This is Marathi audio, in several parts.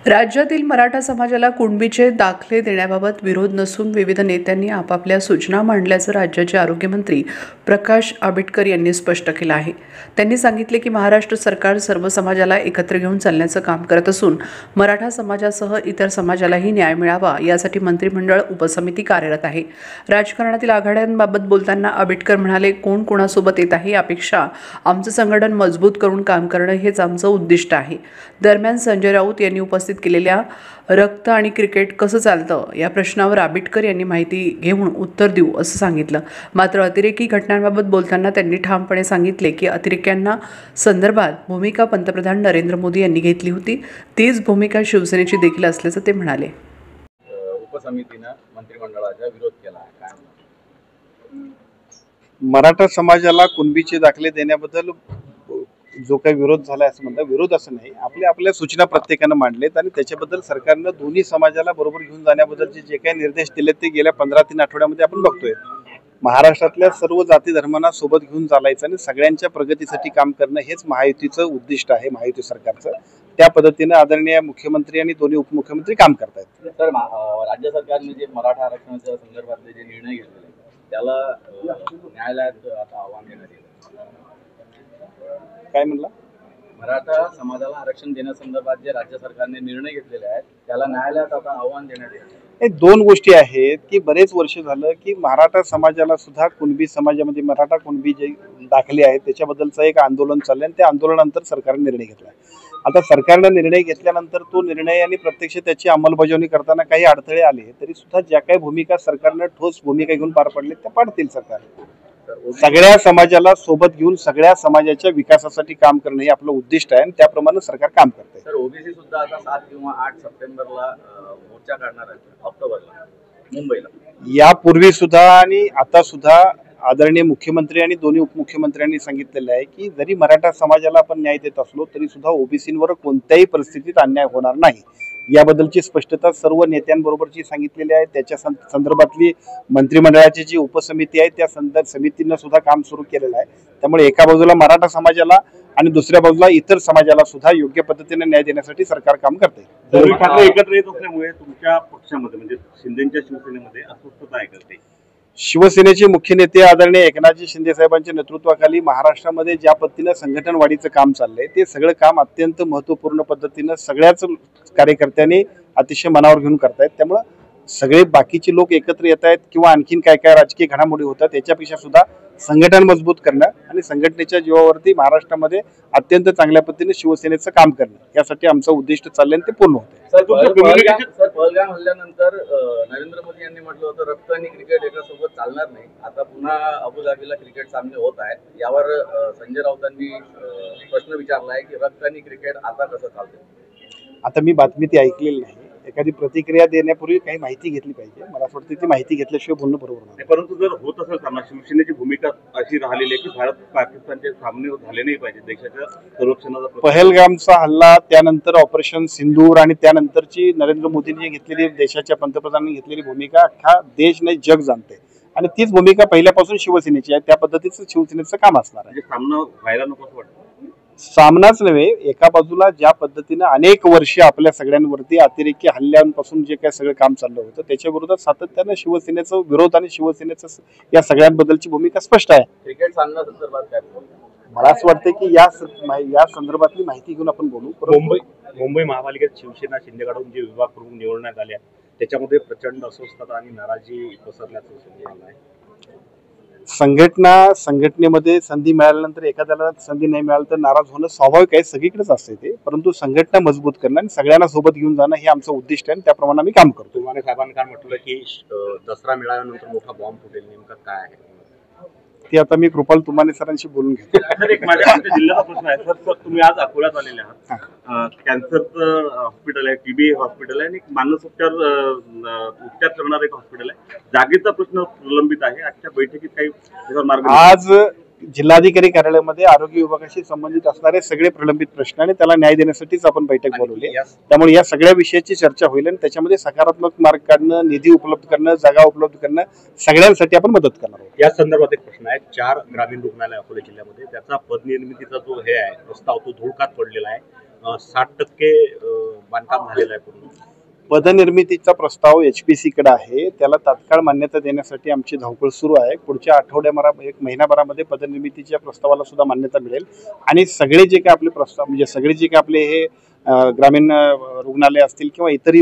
राज्यातील मराठा समाजाला कुणबीचे दाखले देण्याबाबत विरोध नसून विविध नेत्यांनी आपापल्या सूचना मांडल्याचं राज्याचे आरोग्यमंत्री प्रकाश आंबेडकर यांनी स्पष्ट केलं आहे। त्यांनी सांगितले की महाराष्ट्र सरकार सर्व समाजाला एकत्र घेऊन चालण्याचं काम करत असून मराठा समाजासह इतर समाजालाही न्याय मिळावा यासाठी मंत्रिमंडळ उपसमिती कार्यरत आहे। राजकारणातील आघाड्यांबाबत बोलताना आंबेडकर म्हणाले, कोण कोणासोबत येत आहे यापेक्षा आमचं संघटन मजबूत करून काम करणं हेच आमचं उद्दिष्ट आहे। दरम्यान संजय राऊत यांनी उपस्थित केलेल्या रक्त आणि क्रिकेट कसं चालतं या प्रश्नावर आंबेडकर यांनी माहिती घेऊन उत्तर देऊ असं सांगितलं। मात्र अतिरेकी घटनांबाबत बोलताना त्यांनी ठामपणे सांगितले की अतिरेक्यांना संदर्भात भूमिका पंतप्रधान नरेंद्र मोदी यांनी घेतली होती, तीच भूमिका शिवसेनेची देखील असल्याचं ते म्हणाले। उपसमितीने मंत्रिमंडळाचा विरोध केला आहे। मराठा समाजाला कुणबीचे दाखले देण्याबद्दल जो काही विरोध झाला असं म्हणतात, विरोध असं नाही, आपल्या सूचना प्रत्येकाने मांडलेत आणि त्याच्याबद्दल सरकारने दोन्ही समाजाला बरोबर घेऊन जाण्याबद्दलचे जे काही निर्देश दिलेत ते गेल्या 15-3 आठवड्यामध्ये आपण बघतोय। महाराष्ट्रातल्या सर्व जाती धर्मांना सोबत घेऊन चालायचं आणि सगळ्यांच्या प्रगतीसाठी काम करणं हेच महायुतीचं उद्दिष्ट आहे, महायुती सरकारचं। त्या पद्धतीने आदरणीय मुख्यमंत्री आणि दोन्ही उपमुख्यमंत्री काम करतायत। सर, राज्य सरकारने जे मराठा आरक्षणाच्या संदर्भातले जे निर्णय घेतले त्याला न्यायालयात आता आव्हान देण्यात येईल। काय म्हणला? मराठा समाजाला आरक्षण देण्यासंदर्भात जे राज्य सरकारने निर्णय घेतलेले आहेत त्याला न्यायालयात आता आव्हान देण्यात येईल। हे दोन गोष्टी आहेत की बरेच वर्ष झालं की मराठा समाजाला सुद्धा कुणबी समाजामध्ये मराठा कुणबी जे दाखले आहेत त्याच्याबद्दलचं एक आंदोलन चाललंय आणि त्या आंदोलनानंतर सरकारने निर्णय घेतला। आता सरकारने निर्णय घेतल्यानंतर तो निर्णय आणि प्रत्यक्ष त्याची अंमलबजावणी करताना काही अडथळे आले तरी सुद्धा ज्या काही भूमिका सरकारने ठोस भूमिका घेऊन पार पडले त्या पाडतील सरकार। सगळ्या समाजाला सोबत घेऊन सगळ्या समाजाच्या विकासासाठी काम करणं हे आपलं उद्दिष्ट आहे आणि त्याप्रमाणे सरकार काम करते। सर, ओबीसी सुद्धा आता 7 किंवा 8 सप्टेंबरला मोर्चा काढणार आहे ऑक्टोबरला मुंबईला। यापूर्वी सुद्धा आणि आता सुद्धा आदरणीय मुख्यमंत्री आणि दोन्ही उपमुख्यमंत्र्यांनी सांगितलेलं आहे की जरी मराठा समाजाला आपण न्याय देत असलो तरी सुद्धा ओबीसींवर कोणत्याही परिस्थितीत अन्याय होणार नाही याबद्दलची स्पष्टता सर्व नेत्यांबरोबरची सांगितलेली आहे। त्याच्या संदर्भातली मंत्रिमंडळाची जी उपसमिती आहे त्या समितीनं सुद्धा काम सुरू केलेलं आहे। त्यामुळे एका बाजूला मराठा समाजाला आणि दुसऱ्या बाजूला इतर समाजाला सुद्धा योग्य पद्धतीने न्याय देण्यासाठी सरकार काम करते। दोन्ही ठाकरे एकत्र येत असल्यामुळे तुमच्या पक्षामध्ये म्हणजे शिंदेच्या शिवसेनेमध्ये अस्वस्थता आहे का? शिवसेनेचे मुख्य नेते आदरणीय एकनाथजी शिंदे साहेबांच्या नेतृत्वाखाली महाराष्ट्रामध्ये ज्या पद्धतीने संघटन वाढीचं काम चाललंय ते सगळं काम अत्यंत महत्त्वपूर्ण पद्धतीने सगळ्याच कार्यकर्त्यांनी अतिशय मनावर घेऊन करतायत। त्यामुळे सगळे बाकीचे लोक एकत्र येत आहेत किंवा आणखीन काय काय राजकीय घडामोडी होतात त्याच्यापेक्षा सुद्धा संघटन मजबूत करणं आणि संघटनेच्या जीवावरती महाराष्ट्रामध्ये अत्यंत चांगल्या पद्धतीने शिवसेनेचं काम करणं यासाठी आमचं उद्दिष्ट चाललंय आणि ते पूर्ण होते। पहलगाम हल्ल्यानंतर नरेंद्र मोदी यांनी म्हटलं होतं रक्त आणि क्रिकेट एका सोबत चालणार नाही। आता पुन्हा अबुधाबीला क्रिकेट सामने होत आहेत, यावर संजय राऊतांनी प्रश्न विचारलाय की रक्त आणि क्रिकेट आता कसं चालतंय? आता मी बातमी ती ऐकलेली नाही, एखादी प्रतिक्रिया देण्यापूर्वी काही माहिती घेतली पाहिजे। मला असं वाटतं ती माहिती घेतल्याशिवाय बोलणं बरोबर नाही। परंतु जर होत असेल सामना, शिवसेनेची भूमिका अशी राहिलेली आहे की भारत पाकिस्तानचे सामने झाले नाही पाहिजे, देशाच्या संरक्षणाचा। पहलगामचा हल्ला, त्यानंतर ऑपरेशन सिंदूर आणि त्यानंतरची नरेंद्र मोदींनी घेतलेली देशाच्या पंतप्रधानांनी घेतलेली भूमिका अख्खा देश नाही जग जाणते आणि तीच भूमिका पहिल्यापासून शिवसेनेची आहे। त्या पद्धतीचं शिवसेनेचं काम असणार आहे। सामना व्हायला नको असं वाटतं? सामनाच नव्हे, एका बाजूला ज्या पद्धतीने अनेक वर्षे आपल्या सगळ्यांवरती अतिरेकी हल्ल्यांपासून जे काही सगळं काम चाललं होतं त्याच्या विरोधात सातत्याने शिवसेनेचा विरोध आणि शिवसेनेचं या सगळ्यांबद्दलची भूमिका स्पष्ट आहे। क्रिकेट सामना संदर्भात काय मला असं वाटतं की या संदर्भातली माहिती घेऊन आपण बोलू। मुंबई महापालिकेत शिवसेना शिंदेगडहून जे विभाग प्रमुख निवडण्यात आले त्याच्यामध्ये प्रचंड अस्वस्थता आणि नाराजी पसरल्याचं समजलं आहे। संघटनेमध्ये संधी मिळाल्यानंतर एखाद्याला संधी नाही मिळाली तर नाराज होणं स्वाभाविक आहे, सगळीकडेच असते ते। परंतु संघटना मजबूत करणं आणि सगळ्यांना सोबत घेऊन जाणं हे आमचं उद्दिष्ट आहे आणि त्याप्रमाणे आम्ही काम करतो। तुम्हाला साहेबांनी काय म्हटलं की दसरा मिळाल्यानंतर मोठा बॉम्ब फुटेल, नेमकं काय आहे ते आता मी कृपाल तुमाने सरांशी बोलून घेतो। सर, एक माझ्या जिल्ह्याचा प्रश्न आहे सर, तुम्ही आज अकोल्यात आलेले आहात। कॅन्सरचं हॉस्पिटल आहे, टीबी हॉस्पिटल आहे आणि मानस उपचार करणारं एक हॉस्पिटल आहे, जागेचा प्रश्न प्रलंबित आहे। आजच्या बैठकीत काही मार्ग? आज जिल्हाधिकारी कार्यालयामध्ये आरोग्य विभागाशी संबंधित असणारे सगळे प्रलंबित प्रश्न आणि त्याला न्याय देण्यासाठीच आपण बैठक बोलवली। त्यामुळे या सगळ्या विषयाची चर्चा होईल आणि त्याच्यामध्ये सकारात्मक मार्ग काढणं, निधी उपलब्ध करणं, जागा उपलब्ध करणं सगळ्यांसाठी आपण मदत करणार आहोत। या संदर्भात एक प्रश्न आहे, 4 ग्रामीण रुग्णालय अकोला जिल्ह्यामध्ये त्याचा पदनिर्मितीचा जो हे आहे प्रस्ताव तो धोक्यात पडलेला आहे। 60% बांधकाम झालेलं आहे पूर्ण. पदनिर्मितीचा प्रस्ताव HPC कडे आहे, त्याला तात्काळ मान्यता देण्यासाठी आमची धावपळ सुरू आहे. पुढच्या एक महिनाभरामध्ये पदनिर्मितीच्या प्रस्तावाला सुद्धा मान्यता मिळेल आणि सगळे जे काही आपले प्रस्ताव म्हणजे सगळे जे काही आपले हे ग्रामीण रुग्णालय असतील किंवा इतरही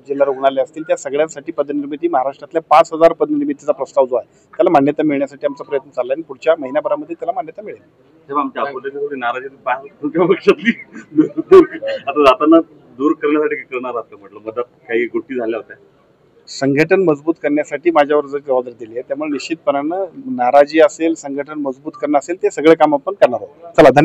जिल्हा रुग्णालय असतील त्या सगळ्यांसाठी पदनिर्मिती महाराष्ट्रातल्या 5,000 पदनिर्मितीचा प्रस्ताव जो आहे त्याला मान्यता मिळण्यासाठी आमचा प्रयत्न चालला आहे आणि पुढच्या महिन्याभरामध्ये त्याला मान्यता मिळेल. तेव्हा आमच्या अकोल्याची थोडी नाराजी पक्षातली आता जाताना दूर करण्यासाठी काय करणार आहात म्हटलं, मधात काही गोष्टी झाल्या होत्या. संघटन मजबूत करण्यासाठी माझ्यावर जबाबदारी दिली आहे, त्यामुळे निश्चितपणानं नाराजी असेल, संघटन मजबूत करणं असेल, ते सगळे काम आपण करणार आहोत. चला, धन्यवाद.